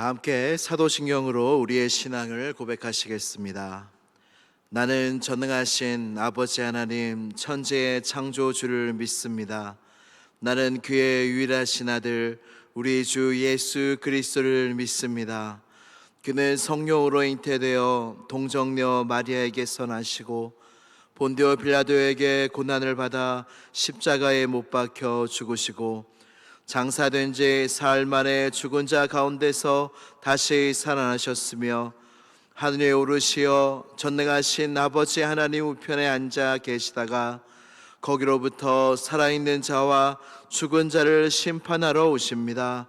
다 함께 사도신경으로 우리의 신앙을 고백하시겠습니다. 나는 전능하신 아버지 하나님 천지의 창조주를 믿습니다. 나는 그의 유일하신 아들 우리 주 예수 그리스도를 믿습니다. 그는 성령으로 잉태되어 동정녀 마리아에게서 나시고 본디오 빌라도에게 고난을 받아 십자가에 못 박혀 죽으시고 장사된 지 사흘 만에 죽은 자 가운데서 다시 살아나셨으며 하늘에 오르시어 전능하신 아버지 하나님 우편에 앉아 계시다가 거기로부터 살아있는 자와 죽은 자를 심판하러 오십니다.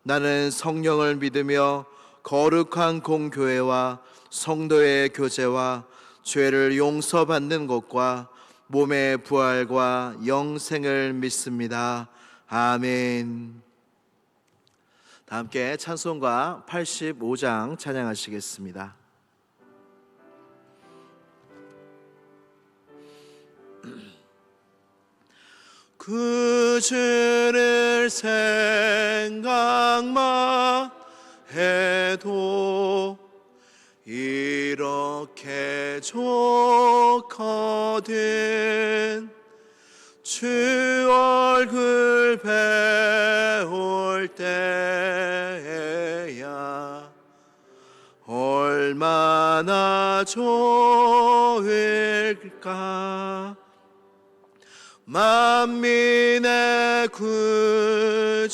나는 성령을 믿으며 거룩한 공교회와 성도의 교제와 죄를 용서받는 것과 몸의 부활과 영생을 믿습니다. 아멘. 다 함께 찬송가 85장 찬양하시겠습니다. 그 죄를 생각만 해도 이렇게 좋거든. 주 얼굴 배울 때야 얼마나 좋을까. 만민의 구주의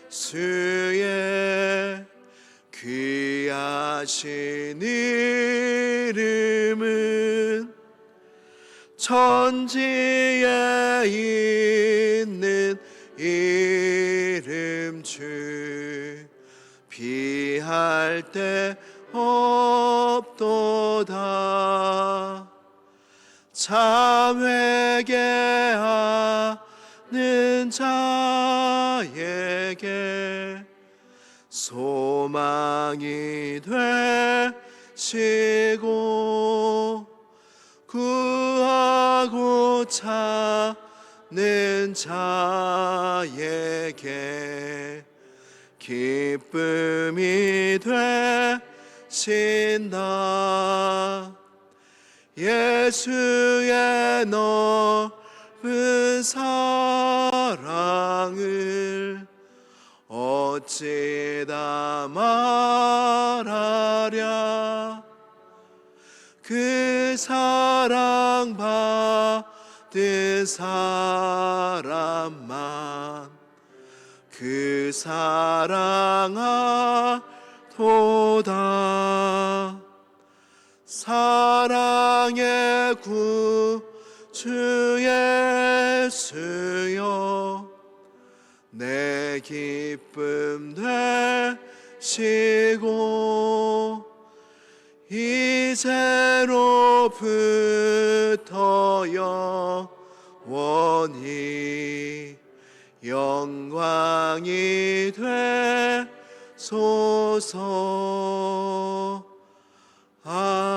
수의 귀하신 이름은 천지에 있는 이름 주 비할 데 없도다. 참 회개하는 자에게 소망이 되시고 구하고 찾는 자에게 기쁨이 되신다. 예수의 넓은 사랑을 어찌 다 말하랴. 그 사랑 받은 사람만 그 사랑하도다. 사랑의 구주 예수여 내 기쁨 되시고 이제로부터 영원히 영광이 되소서. 아멘.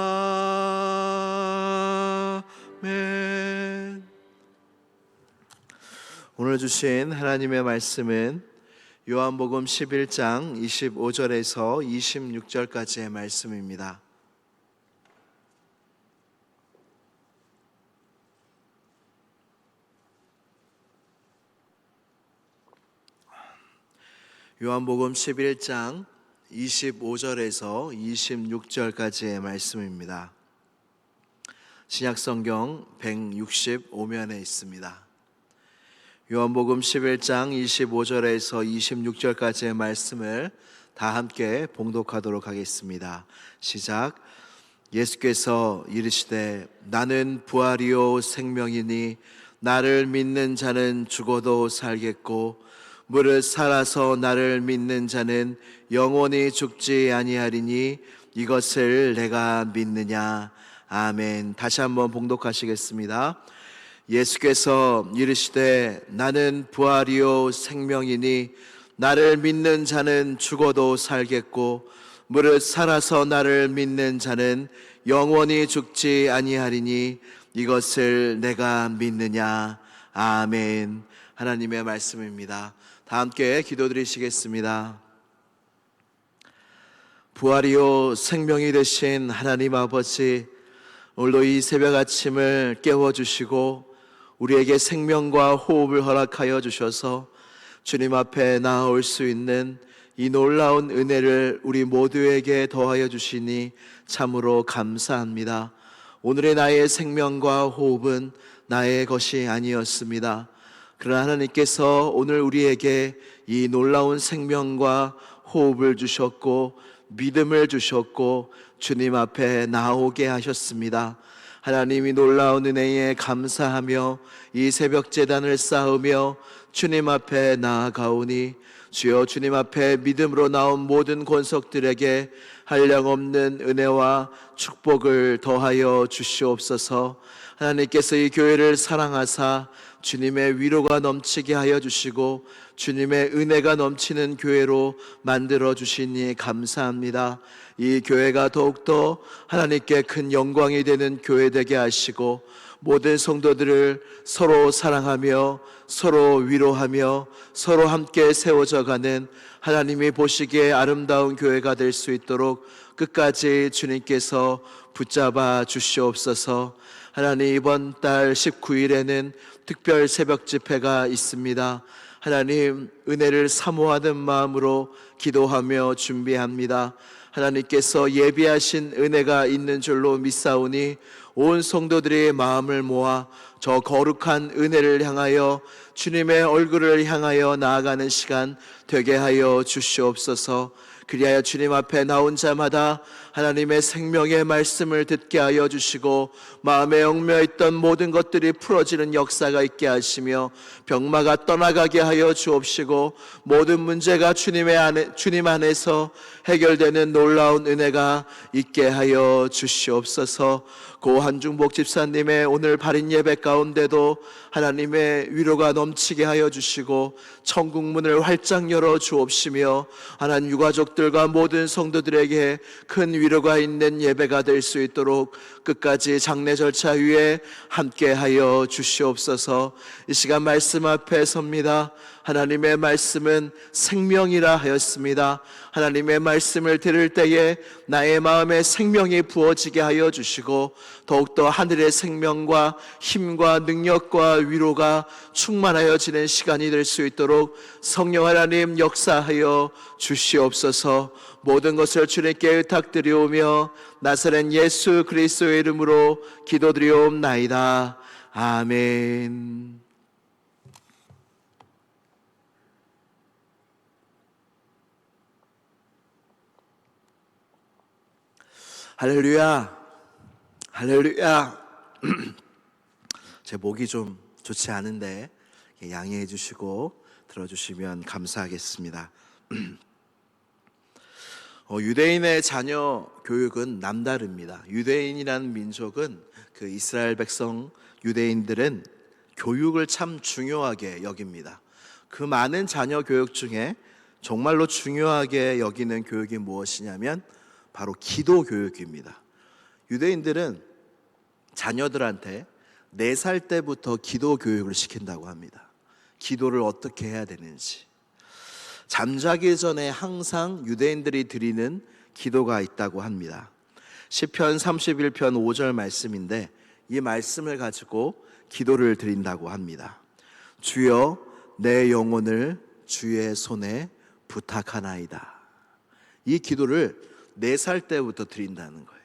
오늘 주신 하나님의 말씀은 요한복음 11장 25절에서 26절까지의 말씀입니다. 요한복음 11장 25절에서 26절까지의 말씀입니다. 신약성경 165면에 있습니다. 요한복음 11장 25절에서 26절까지의 말씀을 다 함께 봉독하도록 하겠습니다. 시작. 예수께서 이르시되 나는 부활이요 생명이니 나를 믿는 자는 죽어도 살겠고 무릇 살아서 나를 믿는 자는 영원히 죽지 아니하리니 이것을 내가 믿느냐. 아멘. 다시 한번 봉독하시겠습니다. 예수께서 이르시되 나는 부활이요 생명이니 나를 믿는 자는 죽어도 살겠고 무릇 살아서 나를 믿는 자는 영원히 죽지 아니하리니 이것을 내가 믿느냐. 아멘. 하나님의 말씀입니다. 다 함께 기도드리시겠습니다. 부활이요 생명이 되신 하나님 아버지, 오늘도 이 새벽 아침을 깨워주시고 우리에게 생명과 호흡을 허락하여 주셔서 주님 앞에 나아올 수 있는 이 놀라운 은혜를 우리 모두에게 더하여 주시니 참으로 감사합니다. 오늘의 나의 생명과 호흡은 나의 것이 아니었습니다. 그러나 하나님께서 오늘 우리에게 이 놀라운 생명과 호흡을 주셨고 믿음을 주셨고 주님 앞에 나오게 하셨습니다. 하나님이 놀라운 은혜에 감사하며 이 새벽 제단을 쌓으며 주님 앞에 나아가오니 주여, 주님 앞에 믿음으로 나온 모든 권속들에게 한량없는 은혜와 축복을 더하여 주시옵소서. 하나님께서 이 교회를 사랑하사 주님의 위로가 넘치게 하여 주시고 주님의 은혜가 넘치는 교회로 만들어 주시니 감사합니다. 이 교회가 더욱더 하나님께 큰 영광이 되는 교회 되게 하시고 모든 성도들을 서로 사랑하며 서로 위로하며 서로 함께 세워져 가는 하나님이 보시기에 아름다운 교회가 될 수 있도록 끝까지 주님께서 붙잡아 주시옵소서. 하나님, 이번 달 19일에는 특별 새벽 집회가 있습니다. 하나님, 은혜를 사모하는 마음으로 기도하며 준비합니다. 하나님께서 예비하신 은혜가 있는 줄로 믿사오니 온 성도들의 마음을 모아 저 거룩한 은혜를 향하여 주님의 얼굴을 향하여 나아가는 시간 되게 하여 주시옵소서. 그리하여 주님 앞에 나온 자마다 하나님의 생명의 말씀을 듣게 하여 주시고 마음에 얽매있던 모든 것들이 풀어지는 역사가 있게 하시며 병마가 떠나가게 하여 주옵시고 모든 문제가 주님 안에서 해결되는 놀라운 은혜가 있게 하여 주시옵소서. 고 한중복 집사님의 오늘 발인 예배 가운데도 하나님의 위로가 넘치게 하여 주시고 천국 문을 활짝 열어 주옵시며 하나님 유가족들과 모든 성도들에게 큰 위로가 있는 예배가 될 수 있도록 끝까지 장례 절차 위에 함께 하여 주시옵소서. 이 시간 말씀 앞에 섭니다. 하나님의 말씀은 생명이라 하였습니다. 하나님의 말씀을 들을 때에 나의 마음에 생명이 부어지게 하여 주시고 더욱더 하늘의 생명과 힘과 능력과 위로가 충만하여지는 시간이 될 수 있도록 성령 하나님 역사하여 주시옵소서. 모든 것을 주님께 의탁드리오며 나사렛 예수 그리스도의 이름으로 기도드리옵나이다. 아멘. 할렐루야, 할렐루야. 제 목이 좀 좋지 않은데 양해해 주시고 들어주시면 감사하겠습니다. 유대인의 자녀 교육은 남다릅니다. 유대인이라는 민족은 그 이스라엘 백성 유대인들은 교육을 참 중요하게 여깁니다. 그 많은 자녀 교육 중에 정말로 중요하게 여기는 교육이 무엇이냐면 바로 기도 교육입니다. 유대인들은 자녀들한테 4살 때부터 기도 교육을 시킨다고 합니다. 기도를 어떻게 해야 되는지. 잠자기 전에 항상 유대인들이 드리는 기도가 있다고 합니다. 시편 31편 5절 말씀인데 이 말씀을 가지고 기도를 드린다고 합니다. 주여, 내 영혼을 주의 손에 부탁하나이다. 이 기도를 4살 때부터 드린다는 거예요.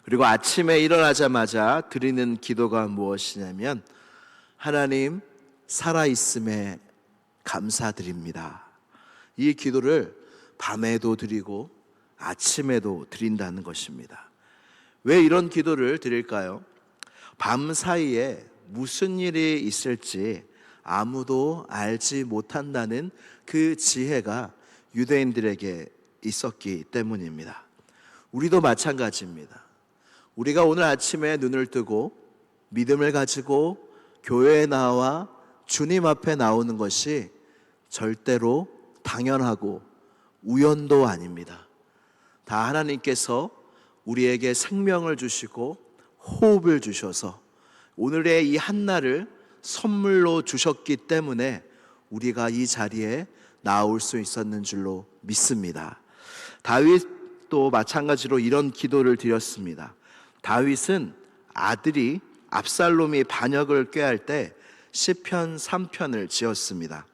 그리고 아침에 일어나자마자 드리는 기도가 무엇이냐면 하나님, 살아있음에 감사드립니다. 이 기도를 밤에도 드리고 아침에도 드린다는 것입니다. 왜 이런 기도를 드릴까요? 밤 사이에 무슨 일이 있을지 아무도 알지 못한다는 그 지혜가 유대인들에게 있었기 때문입니다. 우리도 마찬가지입니다. 우리가 오늘 아침에 눈을 뜨고 믿음을 가지고 교회에 나와 주님 앞에 나오는 것이 절대로 당연하고 우연도 아닙니다. 다 하나님께서 우리에게 생명을 주시고 호흡을 주셔서 오늘의 이 한날을 선물로 주셨기 때문에 우리가 이 자리에 나올 수 있었는 줄로 믿습니다. 다윗도 마찬가지로 이런 기도를 드렸습니다. 다윗은 아들이 압살롬이 반역을 꾀할 때 시편 3편을 지었습니다.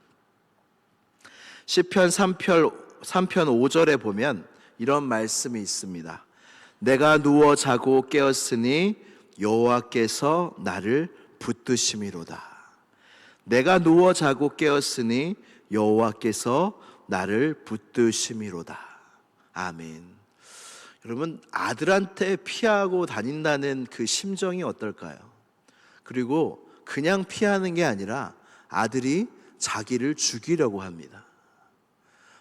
시편 3편 5절에 보면 이런 말씀이 있습니다. 내가 누워 자고 깨었으니 여호와께서 나를 붙드심이로다. 내가 누워 자고 깨었으니 여호와께서 나를 붙드심이로다. 아멘. 여러분, 아들한테 피하고 다닌다는 그 심정이 어떨까요? 그리고 그냥 피하는 게 아니라 아들이 자기를 죽이려고 합니다.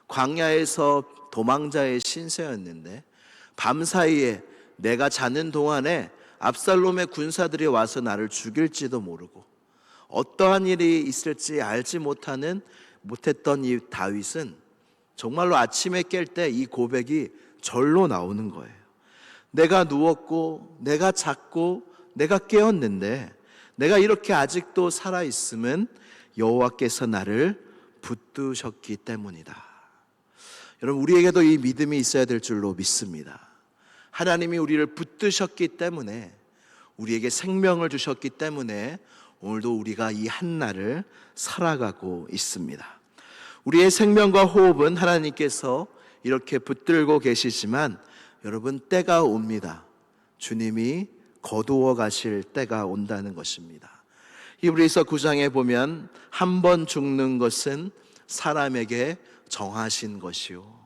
광야에서 도망자의 신세였는데 밤사이에 내가 자는 동안에 압살롬의 군사들이 와서 나를 죽일지도 모르고 어떠한 일이 있을지 알지 못했던 이 다윗은 정말로 아침에 깰 때 이 고백이 절로 나오는 거예요. 내가 누웠고 내가 잤고 내가 깨었는데 내가 이렇게 아직도 살아있음은 여호와께서 나를 붙드셨기 때문이다. 여러분, 우리에게도 이 믿음이 있어야 될 줄로 믿습니다. 하나님이 우리를 붙드셨기 때문에, 우리에게 생명을 주셨기 때문에 오늘도 우리가 이 한날을 살아가고 있습니다. 우리의 생명과 호흡은 하나님께서 이렇게 붙들고 계시지만 여러분, 때가 옵니다. 주님이 거두어 가실 때가 온다는 것입니다. 히브리서 9장에 보면 한 번 죽는 것은 사람에게 정하신 것이요,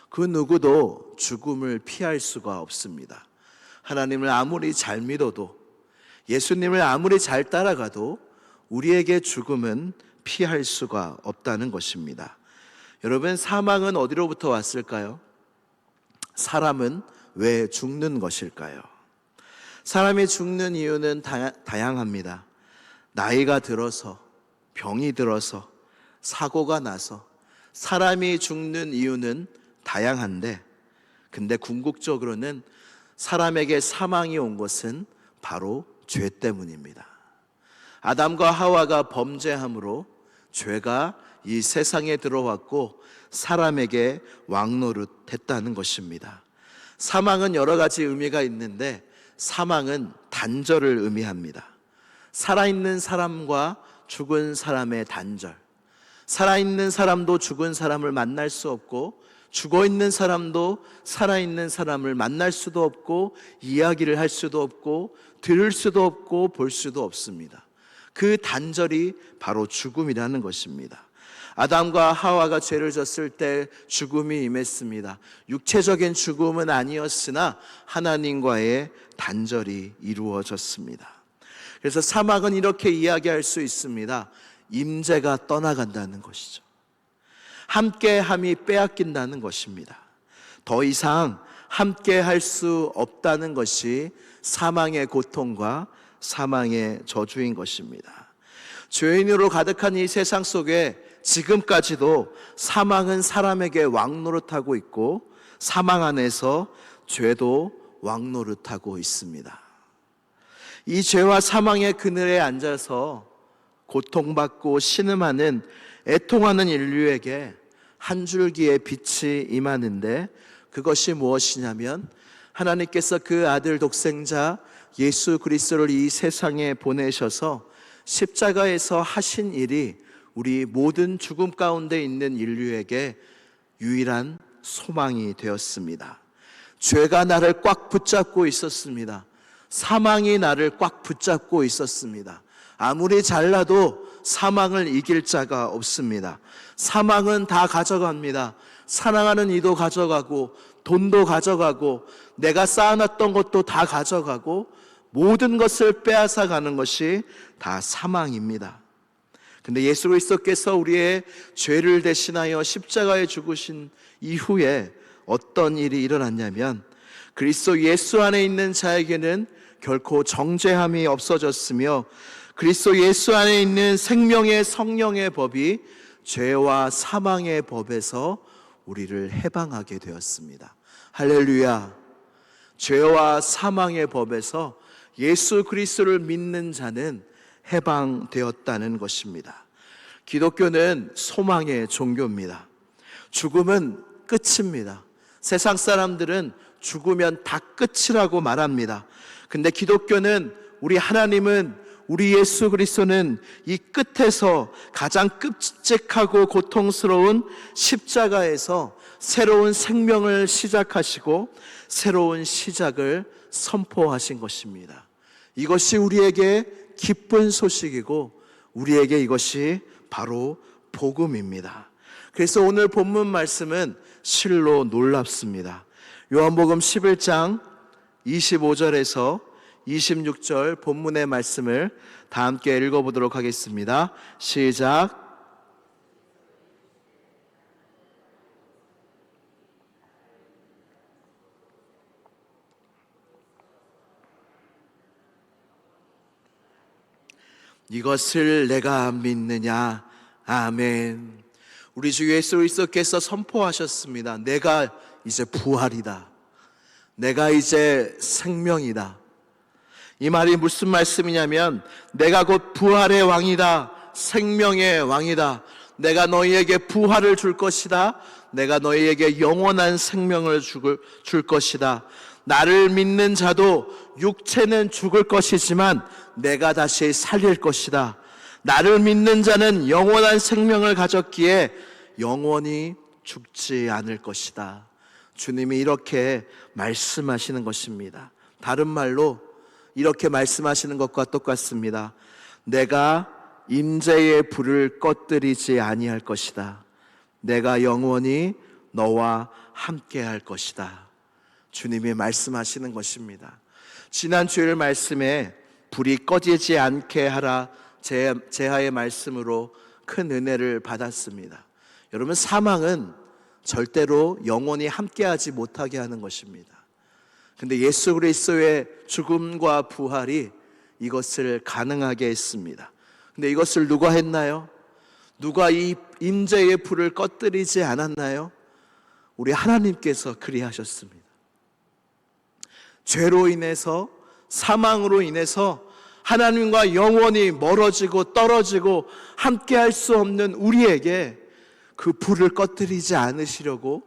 그 누구도 죽음을 피할 수가 없습니다. 하나님을 아무리 잘 믿어도, 예수님을 아무리 잘 따라가도 우리에게 죽음은 피할 수가 없다는 것입니다. 여러분, 사망은 어디로부터 왔을까요? 사람은 왜 죽는 것일까요? 사람이 죽는 이유는 다양합니다. 나이가 들어서, 병이 들어서, 사고가 나서 사람이 죽는 이유는 다양한데, 근데 궁극적으로는 사람에게 사망이 온 것은 바로 죄 때문입니다. 아담과 하와가 범죄함으로 죄가 이 세상에 들어왔고 사람에게 왕노릇했다는 것입니다. 사망은 여러 가지 의미가 있는데 사망은 단절을 의미합니다. 살아있는 사람과 죽은 사람의 단절. 살아있는 사람도 죽은 사람을 만날 수 없고 죽어있는 사람도 살아있는 사람을 만날 수도 없고 이야기를 할 수도 없고 들을 수도 없고 볼 수도 없습니다. 그 단절이 바로 죽음이라는 것입니다. 아담과 하와가 죄를 졌을 때 죽음이 임했습니다. 육체적인 죽음은 아니었으나 하나님과의 단절이 이루어졌습니다. 그래서 사막은 이렇게 이야기할 수 있습니다. 임재가 떠나간다는 것이죠. 함께함이 빼앗긴다는 것입니다. 더 이상 함께 할 수 없다는 것이 사망의 고통과 사망의 저주인 것입니다. 죄인으로 가득한 이 세상 속에 지금까지도 사망은 사람에게 왕노릇하고 있고 사망 안에서 죄도 왕노릇하고 있습니다. 이 죄와 사망의 그늘에 앉아서 고통받고 신음하는 애통하는 인류에게 한 줄기의 빛이 임하는데, 그것이 무엇이냐면 하나님께서 그 아들 독생자 예수 그리스도를 이 세상에 보내셔서 십자가에서 하신 일이 우리 모든 죽음 가운데 있는 인류에게 유일한 소망이 되었습니다. 죄가 나를 꽉 붙잡고 있었습니다. 사망이 나를 꽉 붙잡고 있었습니다. 아무리 잘나도 사망을 이길 자가 없습니다. 사망은 다 가져갑니다. 사랑하는 이도 가져가고 돈도 가져가고 내가 쌓아놨던 것도 다 가져가고 모든 것을 빼앗아 가는 것이 다 사망입니다. 근데 예수 그리스도께서 우리의 죄를 대신하여 십자가에 죽으신 이후에 어떤 일이 일어났냐면, 그리스도 예수 안에 있는 자에게는 결코 정죄함이 없어졌으며 그리스도 예수 안에 있는 생명의 성령의 법이 죄와 사망의 법에서 우리를 해방하게 되었습니다. 할렐루야. 죄와 사망의 법에서 예수 그리스도를 믿는 자는 해방되었다는 것입니다. 기독교는 소망의 종교입니다. 죽음은 끝입니다. 세상 사람들은 죽으면 다 끝이라고 말합니다. 근데 기독교는, 우리 하나님은, 우리 예수 그리스도는 이 끝에서 가장 끔찍하고 고통스러운 십자가에서 새로운 생명을 시작하시고 새로운 시작을 선포하신 것입니다. 이것이 우리에게 기쁜 소식이고 우리에게 이것이 바로 복음입니다. 그래서 오늘 본문 말씀은 실로 놀랍습니다. 요한복음 11장 25절에서 26절 본문의 말씀을 다 함께 읽어보도록 하겠습니다. 시작. 이것을 내가 믿느냐? 아멘. 우리 주 예수 그리스도께서 선포하셨습니다. 내가 이제 부활이다. 내가 이제 생명이다. 이 말이 무슨 말씀이냐면, 내가 곧 부활의 왕이다. 생명의 왕이다. 내가 너희에게 부활을 줄 것이다. 내가 너희에게 영원한 생명을 줄 것이다. 나를 믿는 자도 육체는 죽을 것이지만 내가 다시 살릴 것이다. 나를 믿는 자는 영원한 생명을 가졌기에 영원히 죽지 않을 것이다. 주님이 이렇게 말씀하시는 것입니다. 다른 말로 이렇게 말씀하시는 것과 똑같습니다. 내가 임재의 불을 꺼뜨리지 아니할 것이다. 내가 영원히 너와 함께 할 것이다. 주님이 말씀하시는 것입니다. 지난 주일 말씀에 불이 꺼지지 않게 하라 제하의 말씀으로 큰 은혜를 받았습니다. 여러분, 사망은 절대로 영원히 함께하지 못하게 하는 것입니다. 근데 예수 그리스도의 죽음과 부활이 이것을 가능하게 했습니다. 근데 이것을 누가 했나요? 누가 이 임재의 불을 꺼뜨리지 않았나요? 우리 하나님께서 그리하셨습니다. 죄로 인해서, 사망으로 인해서 하나님과 영원히 멀어지고 떨어지고 함께할 수 없는 우리에게 그 불을 꺼뜨리지 않으시려고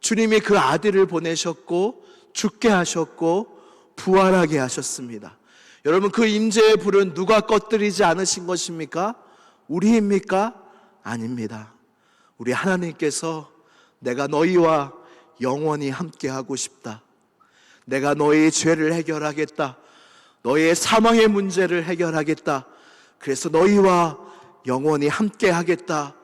주님이 그 아들을 보내셨고 죽게 하셨고 부활하게 하셨습니다. 여러분, 그 임재의 불은 누가 꺼뜨리지 않으신 것입니까? 우리입니까? 아닙니다. 우리 하나님께서 내가 너희와 영원히 함께하고 싶다. 내가 너희의 죄를 해결하겠다. 너희의 사망의 문제를 해결하겠다. 그래서 너희와 영원히 함께하겠다.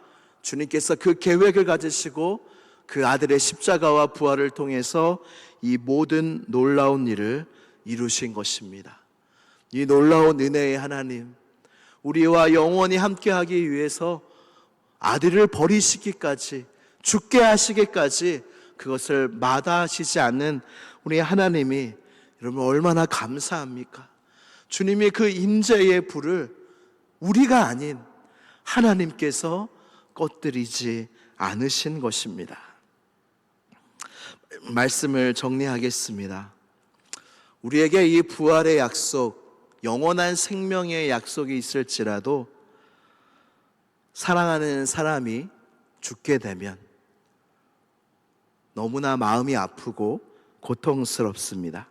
주님께서 그 계획을 가지시고 그 아들의 십자가와 부활을 통해서 이 모든 놀라운 일을 이루신 것입니다. 이 놀라운 은혜의 하나님, 우리와 영원히 함께하기 위해서 아들을 버리시기까지, 죽게 하시기까지 그것을 마다하시지 않는 우리 하나님이 여러분 얼마나 감사합니까? 주님이 그 임재의 불을 우리가 아닌 하나님께서 꺼뜨리지 않으신 것입니다. 말씀을 정리하겠습니다. 우리에게 이 부활의 약속, 영원한 생명의 약속이 있을지라도 사랑하는 사람이 죽게 되면 너무나 마음이 아프고 고통스럽습니다.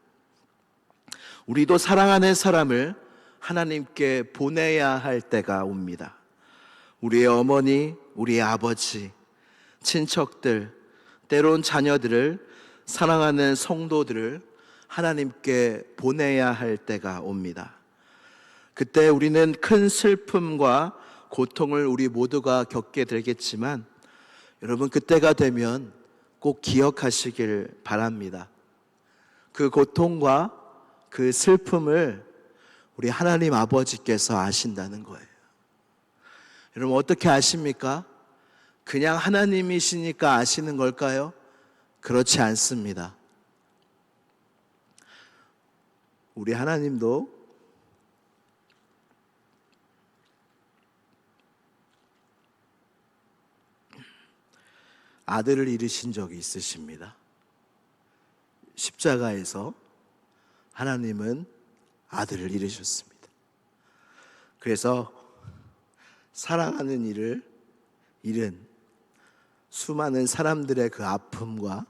우리도 사랑하는 사람을 하나님께 보내야 할 때가 옵니다. 우리의 어머니, 우리의 아버지, 친척들, 때론 자녀들을, 사랑하는 성도들을 하나님께 보내야 할 때가 옵니다. 그때 우리는 큰 슬픔과 고통을 우리 모두가 겪게 되겠지만 여러분, 그때가 되면 꼭 기억하시길 바랍니다. 그 고통과 그 슬픔을 우리 하나님 아버지께서 아신다는 거예요. 여러분, 어떻게 아십니까? 그냥 하나님이시니까 아시는 걸까요? 그렇지 않습니다. 우리 하나님도 아들을 잃으신 적이 있으십니다. 십자가에서 하나님은 아들을 잃으셨습니다. 그래서 사랑하는 이를 잃은 수많은 사람들의 그 아픔과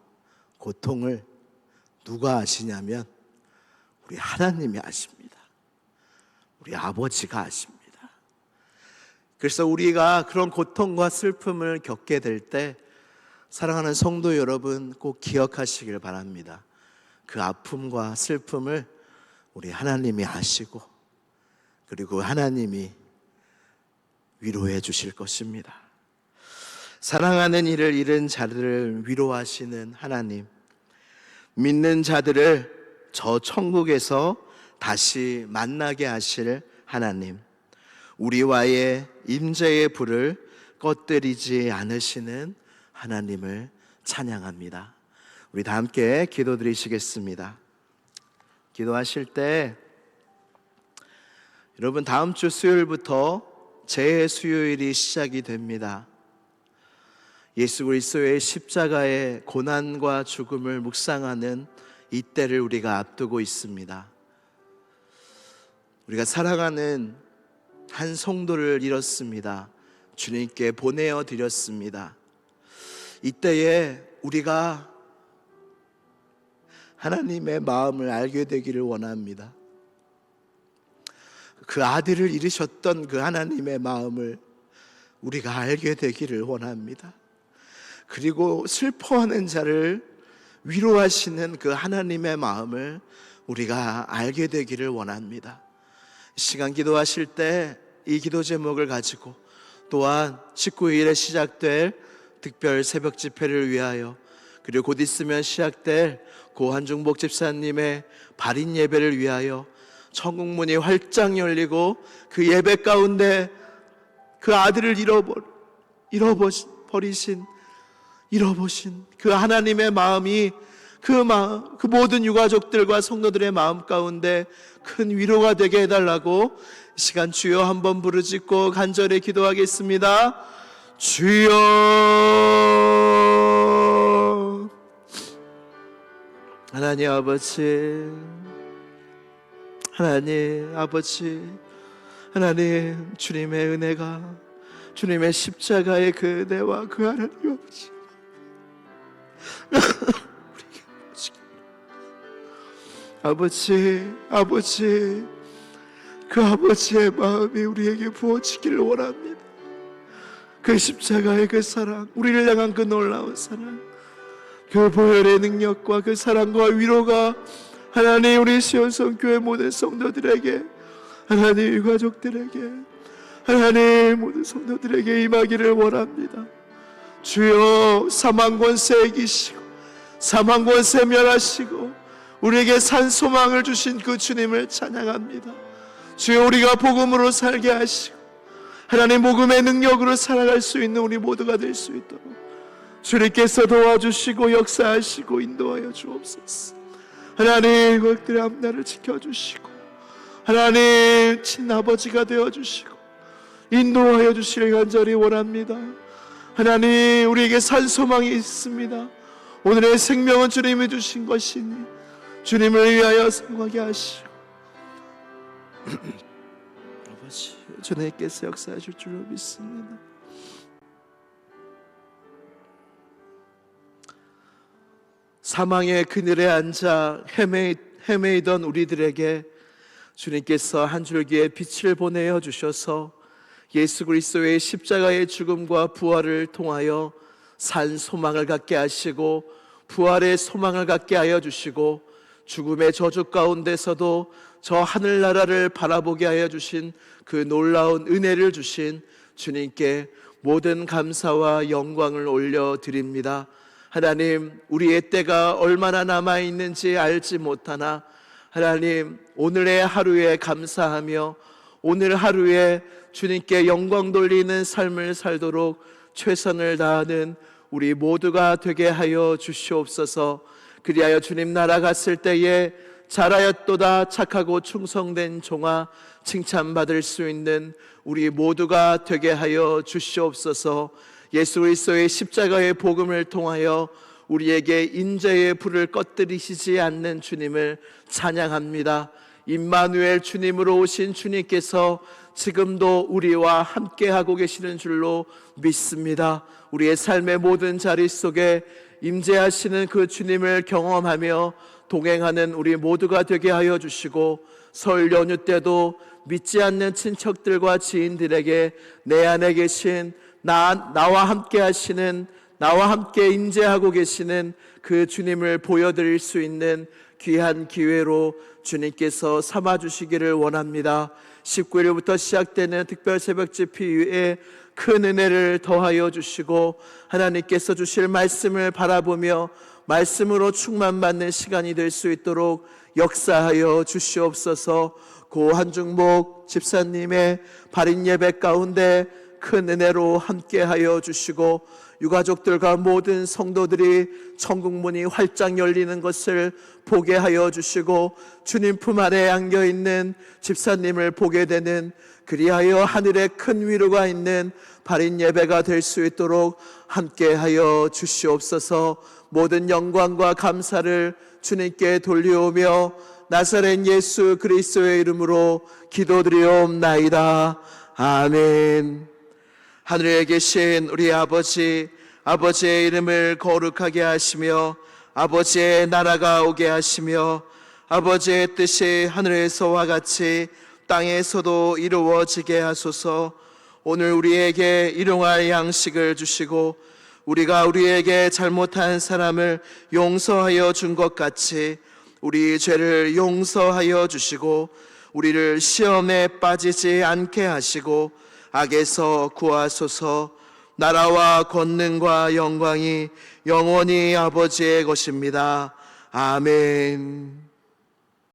고통을 누가 아시냐면 우리 하나님이 아십니다. 우리 아버지가 아십니다. 그래서 우리가 그런 고통과 슬픔을 겪게 될 때 사랑하는 성도 여러분 꼭 기억하시길 바랍니다. 그 아픔과 슬픔을 우리 하나님이 아시고 그리고 하나님이 위로해 주실 것입니다. 사랑하는 이를 잃은 자들을 위로하시는 하나님, 믿는 자들을 저 천국에서 다시 만나게 하실 하나님, 우리와의 임재의 불을 꺼뜨리지 않으시는 하나님을 찬양합니다. 우리 다 함께 기도드리시겠습니다. 기도하실 때 여러분 다음 주 수요일부터 재수요일이 시작이 됩니다. 예수 그리스도의 십자가의 고난과 죽음을 묵상하는 이때를 우리가 앞두고 있습니다. 우리가 사랑하는 한 성도를 잃었습니다. 주님께 보내어 드렸습니다. 이때에 우리가 하나님의 마음을 알게 되기를 원합니다. 그 아들을 잃으셨던 그 하나님의 마음을 우리가 알게 되기를 원합니다. 그리고 슬퍼하는 자를 위로하시는 그 하나님의 마음을 우리가 알게 되기를 원합니다. 시간 기도하실 때 이 기도 제목을 가지고 또한 19일에 시작될 특별 새벽 집회를 위하여 그리고 곧 있으면 시작될 고 한중복 집사님의 발인 예배를 위하여 천국문이 활짝 열리고 그 예배 가운데 그 아들을 잃어버리신 그 하나님의 마음이 그 모든 유가족들과 성도들의 마음 가운데 큰 위로가 되게 해달라고 시간 주여 한번 부르짖고 간절히 기도하겠습니다. 주여, 하나님 아버지, 하나님 아버지, 하나님 주님의 은혜가, 주님의 십자가의 그 은혜와 그 하나님 아버지, 그 아버지의 마음이 우리에게 부어지기를 원합니다. 그 십자가의 그 사랑, 우리를 향한 그 놀라운 사랑, 그 보혈의 능력과 그 사랑과 위로가 하나님 우리 시온성교회 모든 성도들에게, 하나님 유가족들에게, 하나님 모든 성도들에게 임하기를 원합니다. 주여, 사망 권세 이기시고 사망 권세 멸하시고 우리에게 산 소망을 주신 그 주님을 찬양합니다. 주여, 우리가 복음으로 살게 하시고 하나님 복음의 능력으로 살아갈 수 있는 우리 모두가 될 수 있도록 주님께서 도와주시고 역사하시고 인도하여 주옵소서. 하나님 그들의 앞날을 지켜주시고 하나님 친아버지가 되어주시고 인도하여 주시길 간절히 원합니다. 하나님 우리에게 산 소망이 있습니다. 오늘의 생명은 주님이 주신 것이니 주님을 위하여 사용하게 하시고 아버지 주님께서 역사하실 줄로 믿습니다. 사망의 그늘에 앉아 헤매이던 우리들에게 주님께서 한 줄기의 빛을 보내어 주셔서 예수 그리스도의 십자가의 죽음과 부활을 통하여 산 소망을 갖게 하시고 부활의 소망을 갖게 하여 주시고 죽음의 저주 가운데서도 저 하늘나라를 바라보게 하여 주신 그 놀라운 은혜를 주신 주님께 모든 감사와 영광을 올려드립니다. 하나님 우리의 때가 얼마나 남아있는지 알지 못하나 하나님 오늘의 하루에 감사하며 오늘 하루에 주님께 영광 돌리는 삶을 살도록 최선을 다하는 우리 모두가 되게 하여 주시옵소서. 그리하여 주님 나라 갔을 때에 잘하였도다 착하고 충성된 종아 칭찬받을 수 있는 우리 모두가 되게 하여 주시옵소서. 예수 그리스도의 십자가의 복음을 통하여 우리에게 인재의 불을 꺼뜨리시지 않는 주님을 찬양합니다. 임마누엘 주님으로 오신 주님께서 지금도 우리와 함께하고 계시는 줄로 믿습니다. 우리의 삶의 모든 자리 속에 임재하시는 그 주님을 경험하며 동행하는 우리 모두가 되게 하여 주시고, 설 연휴 때도 믿지 않는 친척들과 지인들에게 내 안에 계신 나와 함께 하시는, 나와 함께 임재하고 계시는 그 주님을 보여드릴 수 있는 귀한 기회로 주님께서 삼아주시기를 원합니다. 19일부터 시작되는 특별 새벽 집회 위에 큰 은혜를 더하여 주시고, 하나님께서 주실 말씀을 바라보며 말씀으로 충만받는 시간이 될 수 있도록 역사하여 주시옵소서. 고 한중목 집사님의 발인 예배 가운데 큰 은혜로 함께하여 주시고, 유가족들과 모든 성도들이 천국문이 활짝 열리는 것을 보게 하여 주시고, 주님 품 안에 안겨있는 집사님을 보게 되는, 그리하여 하늘에 큰 위로가 있는 발인 예배가 될 수 있도록 함께하여 주시옵소서. 모든 영광과 감사를 주님께 돌려오며 나사렛 예수 그리스도의 이름으로 기도드리옵나이다. 아멘. 하늘에 계신 우리 아버지, 아버지의 이름을 거룩하게 하시며 아버지의 나라가 오게 하시며 아버지의 뜻이 하늘에서와 같이 땅에서도 이루어지게 하소서. 오늘 우리에게 일용할 양식을 주시고 우리가 우리에게 잘못한 사람을 용서하여 준 것 같이 우리 죄를 용서하여 주시고, 우리를 시험에 빠지지 않게 하시고 악에서 구하소서. 나라와 권능과 영광이 영원히 아버지의 것입니다. 아멘.